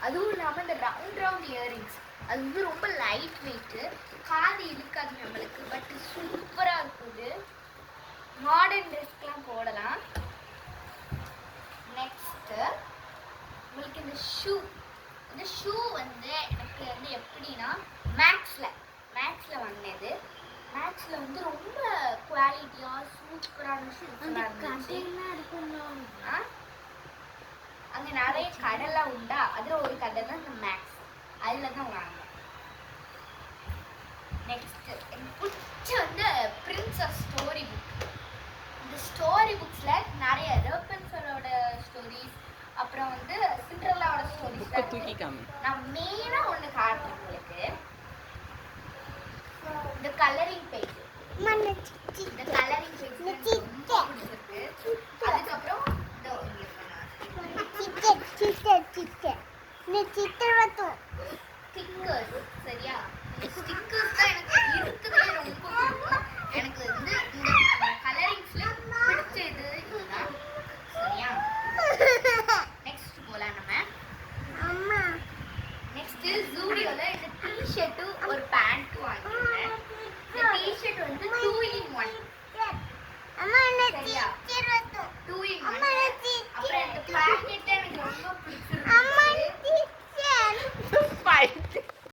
அதுவும் இல்லாமல் இந்த ரவுண்ட் ரவுண்ட் இயரிங்ஸ் அது வந்து ரொம்ப லைட் வெயிட்டு, காது இழுக்காது நம்மளுக்கு. பட் சூப்பராக இருக்குது. மாடர்ன் ட்ரெஸ்க்கெலாம் போடலாம். நெக்ஸ்ட்டு உங்களுக்கு இந்த ஷூ வந்து எனக்கு வந்து எப்படின்னா மேக்ஸில் வாங்கினது. மேக்ஸில் வந்து ரொம்ப குவாலிட்டியாக சூப்பரான ஷூஸ்லாம் இருந்துச்சு. அங்கே நிறைய கடைலாம் உண்டா, அதில் ஒரு கடை தான் இந்த மேக்ஸ், அதில் தான் வாங்கினேன். நெக்ஸ்ட்டு எனக்கு பிடிச்ச வந்து பிரின்சஸ் ஸ்டோரி புக். இந்த ஸ்டோரி புக்ஸில் நிறைய ரேப்பன்ஸரோட ஸ்டோரிஸ், அப்புறம் வந்து சிண்ட்ரெல்லாவோட ஸ்டோரிஸ். நான் மெயினாக ஒன்று காட்டுறேன் உங்களுக்கு. இந்த கலரிங் பேஜ்